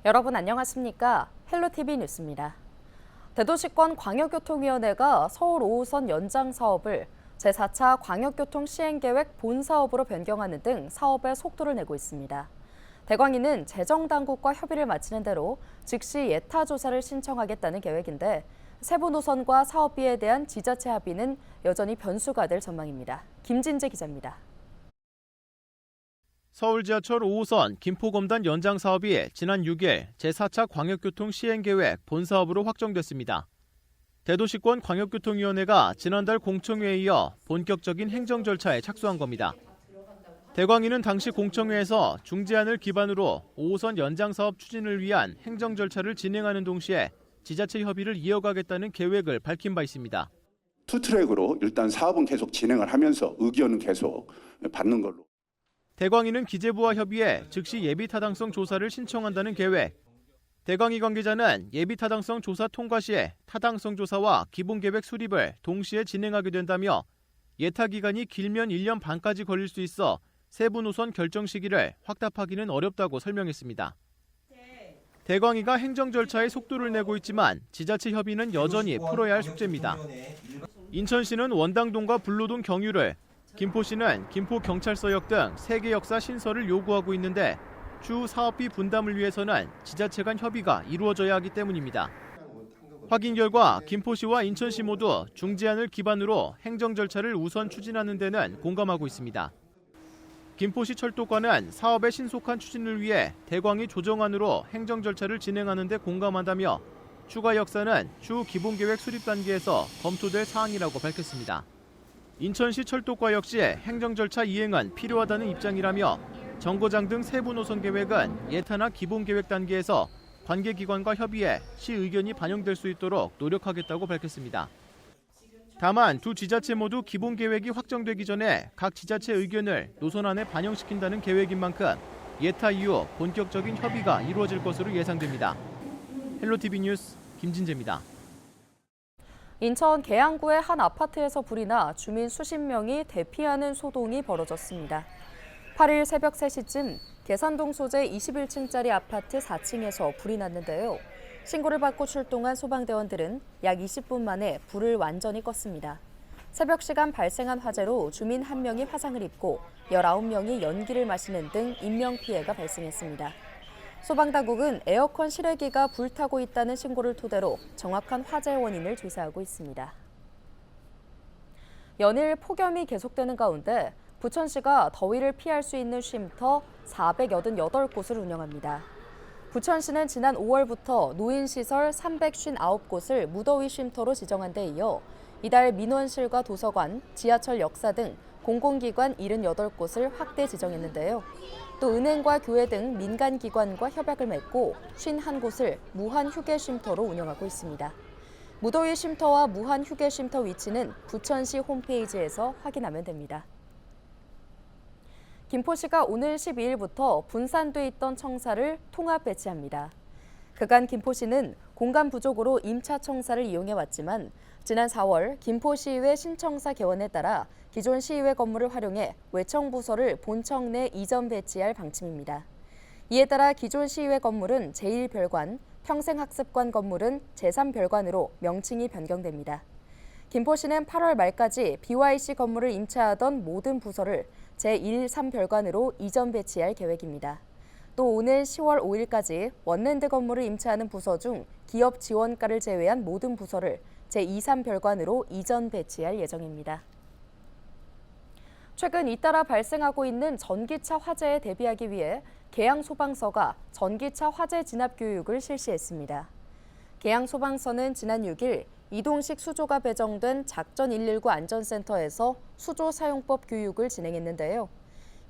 여러분 안녕하십니까? 헬로티비 뉴스입니다. 대도시권 광역교통위원회가 서울 5호선 연장 사업을 제4차 광역교통 시행계획 본사업으로 변경하는 등 사업에 속도를 내고 있습니다. 대광위는 재정당국과 협의를 마치는 대로 즉시 예타 조사를 신청하겠다는 계획인데 세부 노선과 사업비에 대한 지자체 합의는 여전히 변수가 될 전망입니다. 김진재 기자입니다. 서울 지하철 5호선 김포검단 연장 사업이 지난 6일 제4차 광역교통 시행계획 본사업으로 확정됐습니다. 대도시권 광역교통위원회가 지난달 공청회에 이어 본격적인 행정 절차에 착수한 겁니다. 대광위는 당시 공청회에서 중재안을 기반으로 5호선 연장 사업 추진을 위한 행정 절차를 진행하는 동시에 지자체 협의를 이어가겠다는 계획을 밝힌 바 있습니다. 투트랙으로 일단 사업은 계속 진행을 하면서 의견은 계속 받는 걸로. 대광위는 기재부와 협의해 즉시 예비타당성 조사를 신청한다는 계획. 대광위 관계자는 예비타당성 조사 통과 시에 타당성 조사와 기본계획 수립을 동시에 진행하게 된다며 예타 기간이 길면 1년 반까지 걸릴 수 있어 세부 노선 결정 시기를 확답하기는 어렵다고 설명했습니다. 대광위가 행정 절차에 속도를 내고 있지만 지자체 협의는 여전히 풀어야 할 숙제입니다. 인천시는 원당동과 불로동 경유를, 김포시는 김포경찰서역 등 3개 역사 신설을 요구하고 있는데 추후 사업비 분담을 위해서는 지자체 간 협의가 이루어져야 하기 때문입니다. 확인 결과 김포시와 인천시 모두 중재안을 기반으로 행정 절차를 우선 추진하는 데는 공감하고 있습니다. 김포시 철도과는 사업의 신속한 추진을 위해 대광위 조정안으로 행정 절차를 진행하는 데 공감한다며 추가 역사는 추후 기본계획 수립 단계에서 검토될 사항이라고 밝혔습니다. 인천시 철도과 역시 행정 절차 이행은 필요하다는 입장이라며 정거장 등 세부 노선 계획은 예타나 기본계획 단계에서 관계기관과 협의해 시 의견이 반영될 수 있도록 노력하겠다고 밝혔습니다. 다만 두 지자체 모두 기본계획이 확정되기 전에 각 지자체 의견을 노선안에 반영시킨다는 계획인 만큼 예타 이후 본격적인 협의가 이루어질 것으로 예상됩니다. 헬로티비 뉴스 김진재입니다. 인천 계양구의 한 아파트에서 불이 나 주민 수십 명이 대피하는 소동이 벌어졌습니다. 8일 새벽 3시쯤 계산동 소재 21층짜리 아파트 4층에서 불이 났는데요. 신고를 받고 출동한 소방대원들은 약 20분 만에 불을 완전히 껐습니다. 새벽 시간 발생한 화재로 주민 1명이 화상을 입고 19명이 연기를 마시는 등 인명피해가 발생했습니다. 소방당국은 에어컨 실외기가 불타고 있다는 신고를 토대로 정확한 화재 원인을 조사하고 있습니다. 연일 폭염이 계속되는 가운데 부천시가 더위를 피할 수 있는 쉼터 488곳을 운영합니다. 부천시는 지난 5월부터 노인시설 359곳을 무더위 쉼터로 지정한 데 이어 이달 민원실과 도서관, 지하철 역사 등 공공기관 78곳을 확대 지정했는데요. 또 은행과 교회 등 민간기관과 협약을 맺고 51곳을 무한휴게 쉼터로 운영하고 있습니다. 무더위 쉼터와 무한휴게 쉼터 위치는 부천시 홈페이지에서 확인하면 됩니다. 김포시가 오늘 12일부터 분산돼 있던 청사를 통합 배치합니다. 그간 김포시는 공간 부족으로 임차 청사를 이용해왔지만 지난 4월 김포시의회 신청사 개원에 따라 기존 시의회 건물을 활용해 외청부서를 본청 내 이전 배치할 방침입니다. 이에 따라 기존 시의회 건물은 제1별관, 평생학습관 건물은 제3별관으로 명칭이 변경됩니다. 김포시는 8월 말까지 BYC 건물을 임차하던 모든 부서를 제1, 3별관으로 이전 배치할 계획입니다. 또 오는 10월 5일까지 원랜드 건물을 임차하는 부서 중 기업 지원가를 제외한 모든 부서를 제2, 3별관으로 이전 배치할 예정입니다. 최근 잇따라 발생하고 있는 전기차 화재에 대비하기 위해 계양소방서가 전기차 화재 진압 교육을 실시했습니다. 계양소방서는 지난 6일 이동식 수조가 배정된 작전 119 안전센터에서 수조 사용법 교육을 진행했는데요.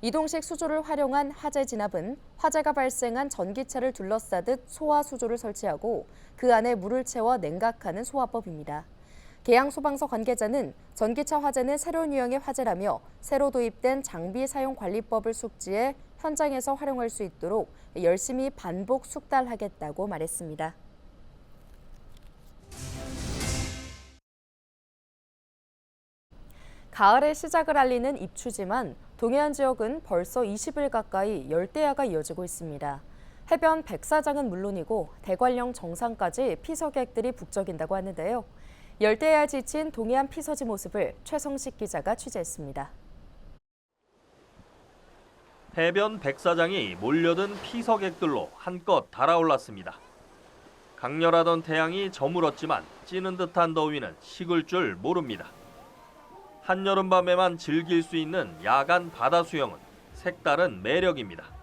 이동식 수조를 활용한 화재 진압은 화재가 발생한 전기차를 둘러싸듯 소화 수조를 설치하고 그 안에 물을 채워 냉각하는 소화법입니다. 계양소방서 관계자는 전기차 화재는 새로운 유형의 화재라며 새로 도입된 장비 사용 관리법을 숙지해 현장에서 활용할 수 있도록 열심히 반복 숙달하겠다고 말했습니다. 가을의 시작을 알리는 입추지만 동해안 지역은 벌써 20일 가까이 열대야가 이어지고 있습니다. 해변 백사장은 물론이고 대관령 정상까지 피서객들이 북적인다고 하는데요. 열대야에 지친 동해안 피서지 모습을 최성식 기자가 취재했습니다. 해변 백사장이 몰려든 피서객들로 한껏 달아올랐습니다. 강렬하던 태양이 저물었지만 찌는 듯한 더위는 식을 줄 모릅니다. 한여름밤에만 즐길 수 있는 야간 바다 수영은 색다른 매력입니다.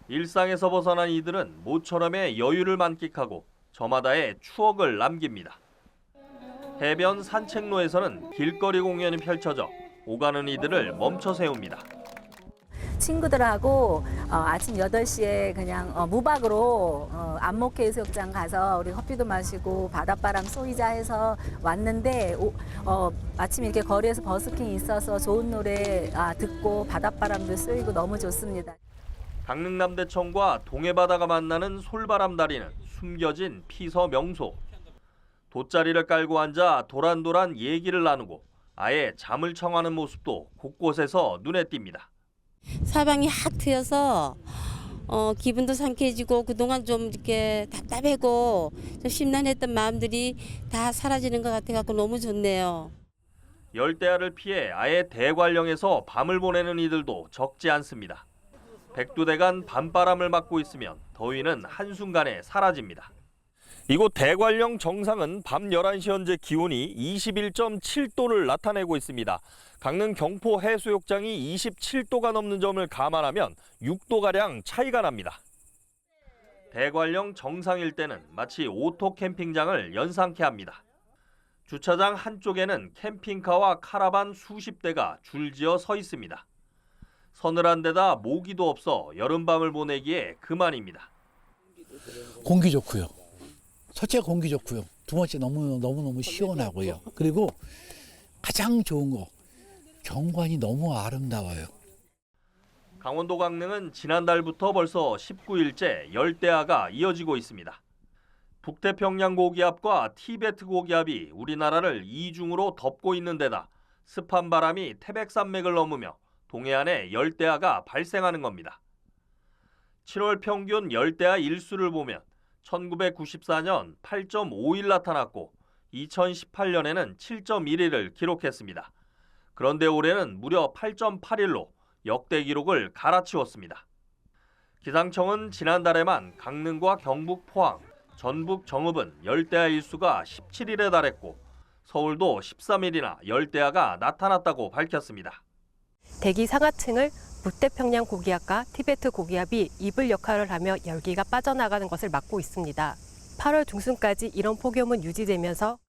일상에서 벗어난 이들은 모처럼의 여유를 만끽하고 저마다의 추억을 남깁니다. 해변 산책로에서는 길거리 공연이 펼쳐져 오가는 이들을 멈춰 세웁니다. 친구들하고 아침 8시에 그냥 무박으로 안목해수욕장 가서 우리 커피도 마시고 바닷바람 쏘이자 해서 왔는데 아침 이렇게 거리에서 버스킹이 있어서 좋은 노래 듣고 바닷바람도 쏘이고 너무 좋습니다. 강릉남대청과 동해바다가 만나는 솔바람 다리는 숨겨진 피서 명소. 돗자리를 깔고 앉아 도란도란 얘기를 나누고 아예 잠을 청하는 모습도 곳곳에서 눈에 띕니다. 사방이 확 트여서 기분도 상쾌해지고 그동안 좀 이렇게 답답하고 좀 심란했던 마음들이 다 사라지는 것 같아서 너무 좋네요. 열대야를 피해 아예 대관령에서 밤을 보내는 이들도 적지 않습니다. 백두대간 밤바람을 맞고 있으면 더위는 한순간에 사라집니다. 이곳 대관령 정상은 밤 11시 현재 기온이 21.7도를 나타내고 있습니다. 강릉 경포 해수욕장이 27도가 넘는 점을 감안하면 6도가량 차이가 납니다. 대관령 정상일 때는 마치 오토 캠핑장을 연상케 합니다. 주차장 한쪽에는 캠핑카와 카라반 수십 대가 줄지어 서 있습니다. 서늘한 데다 모기도 없어 여름밤을 보내기에 그만입니다. 공기 좋고요. 첫째 공기 좋고요. 두 번째 너무너무 시원하고요. 그리고 가장 좋은 거 경관이 너무 아름다워요. 강원도 강릉은 지난달부터 벌써 19일째 열대야가 이어지고 있습니다. 북태평양 고기압과 티베트 고기압이 우리나라를 이중으로 덮고 있는 데다 습한 바람이 태백산맥을 넘으며 동해안에 열대야가 발생하는 겁니다. 7월 평균 열대야 일수를 보면 1994년 8.5일 나타났고 2018년에는 7.1일을 기록했습니다. 그런데 올해는 무려 8.8일로 역대 기록을 갈아치웠습니다. 기상청은 지난달에만 강릉과 경북 포항, 전북 정읍은 열대야 일수가 17일에 달했고 서울도 13일이나 열대야가 나타났다고 밝혔습니다. 대기 상하층을 북태평양 고기압과 티베트 고기압이 이불 역할을 하며 열기가 빠져나가는 것을 막고 있습니다. 8월 중순까지 이런 폭염은 유지되면서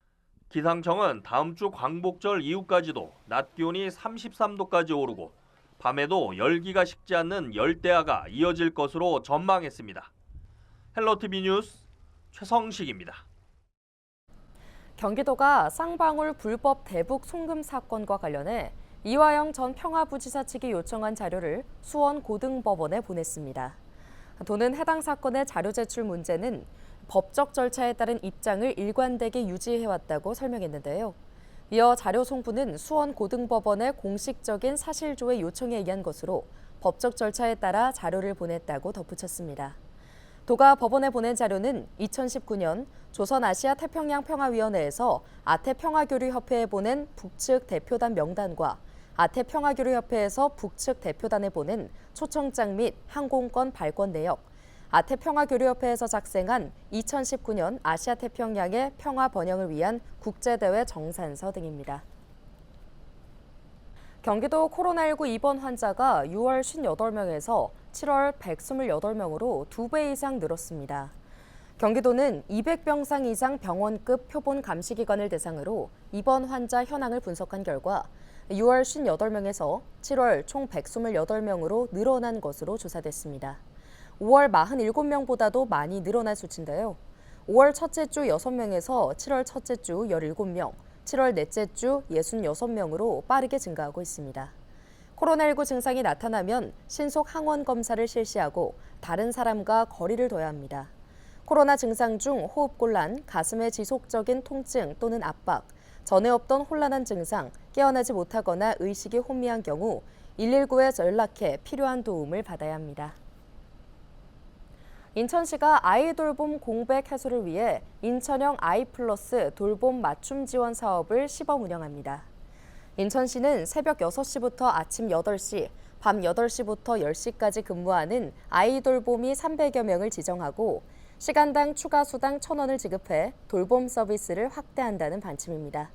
기상청은 다음 주 광복절 이후까지도 낮 기온이 33도까지 오르고 밤에도 열기가 식지 않는 열대야가 이어질 것으로 전망했습니다. 헬로티비 뉴스 최성식입니다. 경기도가 쌍방울 불법 대북 송금 사건과 관련해 이화영 전 평화부지사 측이 요청한 자료를 수원고등법원에 보냈습니다. 도는 해당 사건의 자료 제출 문제는 법적 절차에 따른 입장을 일관되게 유지해왔다고 설명했는데요. 이어 자료 송부는 수원고등법원의 공식적인 사실조회 요청에 의한 것으로 법적 절차에 따라 자료를 보냈다고 덧붙였습니다. 도가 법원에 보낸 자료는 2019년 조선아시아태평양평화위원회에서 아태평화교류협회에 보낸 북측 대표단 명단과 아태평화교류협회에서 북측 대표단에 보낸 초청장 및 항공권 발권 내역, 아태평화교류협회에서 작성한 2019년 아시아태평양의 평화 번영을 위한 국제대회 정산서 등입니다. 경기도 코로나19 입원 환자가 6월 58명에서 7월 128명으로 2배 이상 늘었습니다. 경기도는 200병상 이상 병원급 표본 감시기관을 대상으로 입원 환자 현황을 분석한 결과 6월 58명에서 7월 총 128명으로 늘어난 것으로 조사됐습니다. 5월 47명보다도 많이 늘어난 수치인데요. 5월 첫째 주 6명에서 7월 첫째 주 17명, 7월 넷째 주 66명으로 빠르게 증가하고 있습니다. 코로나19 증상이 나타나면 신속 항원 검사를 실시하고 다른 사람과 거리를 둬야 합니다. 코로나 증상 중 호흡곤란, 가슴의 지속적인 통증 또는 압박, 전에 없던 혼란한 증상, 깨어나지 못하거나 의식이 혼미한 경우 119에 연락해 필요한 도움을 받아야 합니다. 인천시가 아이돌봄 공백 해소를 위해 인천형 아이플러스 돌봄 맞춤 지원 사업을 시범 운영합니다. 인천시는 새벽 6시부터 아침 8시, 밤 8시부터 10시까지 근무하는 아이돌봄이 300여 명을 지정하고 시간당 추가 수당 1,000원을 지급해 돌봄 서비스를 확대한다는 방침입니다.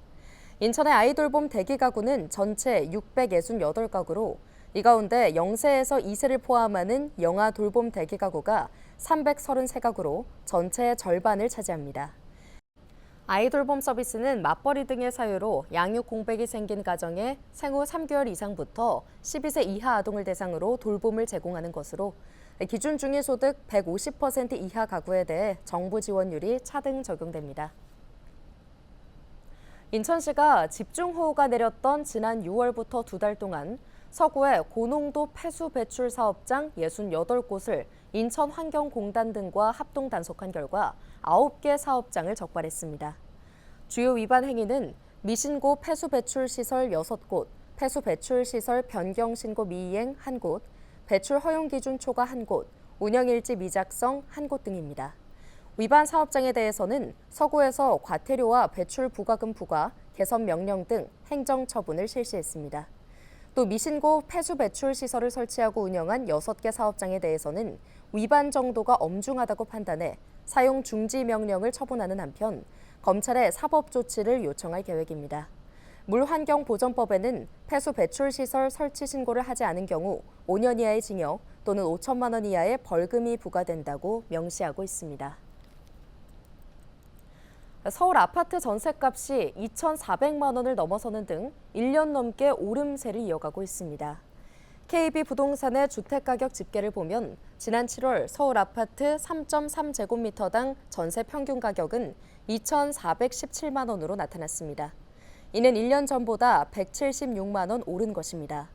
인천의 아이돌봄 대기 가구는 전체 668가구로 이 가운데 0세에서 2세를 포함하는 영아 돌봄 대기 가구가 333가구로 전체의 절반을 차지합니다. 아이돌봄 서비스는 맞벌이 등의 사유로 양육 공백이 생긴 가정에 생후 3개월 이상부터 12세 이하 아동을 대상으로 돌봄을 제공하는 것으로 기준 중위소득 150% 이하 가구에 대해 정부 지원율이 차등 적용됩니다. 인천시가 집중호우가 내렸던 지난 6월부터 2달 동안 서구의 고농도 폐수 배출 사업장 68곳을 인천환경공단 등과 합동 단속한 결과 9개 사업장을 적발했습니다. 주요 위반 행위는 미신고 폐수 배출 시설 6곳, 폐수 배출 시설 변경 신고 미이행 1곳, 배출 허용 기준 초과 1곳, 운영일지 미작성 1곳 등입니다. 위반 사업장에 대해서는 서구에서 과태료와 배출 부과금 부과, 개선 명령 등 행정 처분을 실시했습니다. 또 미신고 폐수 배출 시설을 설치하고 운영한 6개 사업장에 대해서는 위반 정도가 엄중하다고 판단해 사용 중지 명령을 처분하는 한편 검찰에 사법 조치를 요청할 계획입니다. 물환경보전법에는 폐수 배출 시설 설치 신고를 하지 않은 경우 5년 이하의 징역 또는 5천만 원 이하의 벌금이 부과된다고 명시하고 있습니다. 서울 아파트 전셋값이 2,400만 원을 넘어서는 등 1년 넘게 오름세를 이어가고 있습니다. KB부동산의 주택가격 집계를 보면 지난 7월 서울 아파트 3.3제곱미터당 전세 평균 가격은 2,417만 원으로 나타났습니다. 이는 1년 전보다 176만 원 오른 것입니다.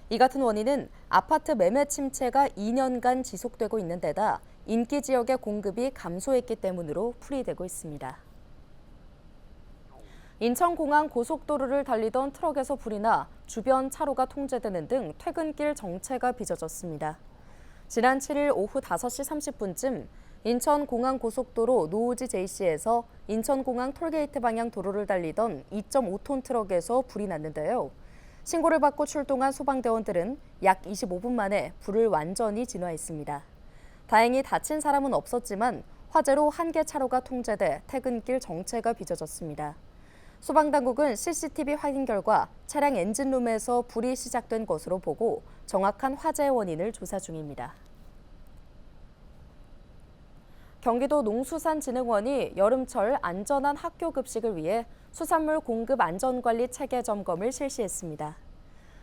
이 같은 원인은 아파트 매매 침체가 2년간 지속되고 있는 데다 인기 지역의 공급이 감소했기 때문으로 풀이되고 있습니다. 인천공항 고속도로를 달리던 트럭에서 불이 나 주변 차로가 통제되는 등 퇴근길 정체가 빚어졌습니다. 지난 7일 오후 5시 30분쯤 인천공항 고속도로 노오지 JC에서 인천공항 톨게이트 방향 도로를 달리던 2.5톤 트럭에서 불이 났는데요. 신고를 받고 출동한 소방대원들은 약 25분 만에 불을 완전히 진화했습니다. 다행히 다친 사람은 없었지만 화재로 한 개 차로가 통제돼 퇴근길 정체가 빚어졌습니다. 소방당국은 CCTV 확인 결과 차량 엔진룸에서 불이 시작된 것으로 보고 정확한 화재의 원인을 조사 중입니다. 경기도 농수산진흥원이 여름철 안전한 학교 급식을 위해 수산물 공급 안전관리 체계 점검을 실시했습니다.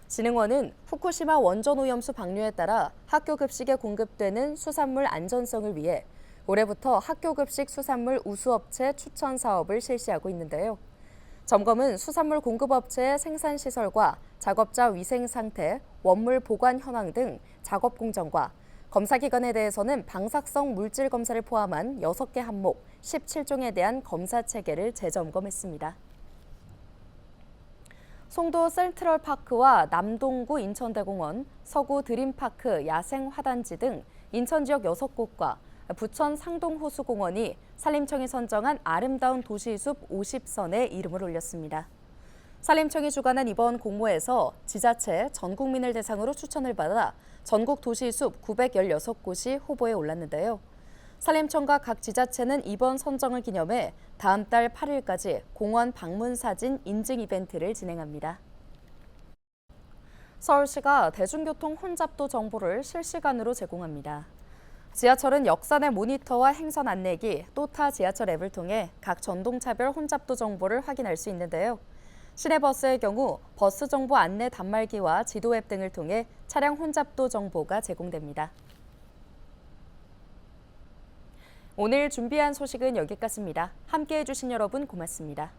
진흥원은 후쿠시마 원전 오염수 방류에 따라 학교 급식에 공급되는 수산물 안전성을 위해 올해부터 학교 급식 수산물 우수업체 추천 사업을 실시하고 있는데요. 점검은 수산물 공급업체의 생산시설과 작업자 위생 상태, 원물 보관 현황 등 작업 공정과 검사 기관에 대해서는 방사성 물질 검사를 포함한 6개 항목 17종에 대한 검사 체계를 재점검했습니다. 송도 센트럴파크와 남동구 인천대공원, 서구 드림파크 야생화단지 등 인천 지역 6곳과 부천 상동호수공원이 산림청이 선정한 아름다운 도시숲 50선에 이름을 올렸습니다. 산림청이 주관한 이번 공모에서 지자체 전 국민을 대상으로 추천을 받아 전국 도시숲 916곳이 후보에 올랐는데요. 산림청과 각 지자체는 이번 선정을 기념해 다음 달 8일까지 공원 방문 사진 인증 이벤트를 진행합니다. 서울시가 대중교통 혼잡도 정보를 실시간으로 제공합니다. 지하철은 역산의 모니터와 행선 안내기, 또 타 지하철 앱을 통해 각 전동차별 혼잡도 정보를 확인할 수 있는데요. 시내버스의 경우 버스 정보 안내 단말기와 지도 앱 등을 통해 차량 혼잡도 정보가 제공됩니다. 오늘 준비한 소식은 여기까지입니다. 함께해 주신 여러분 고맙습니다.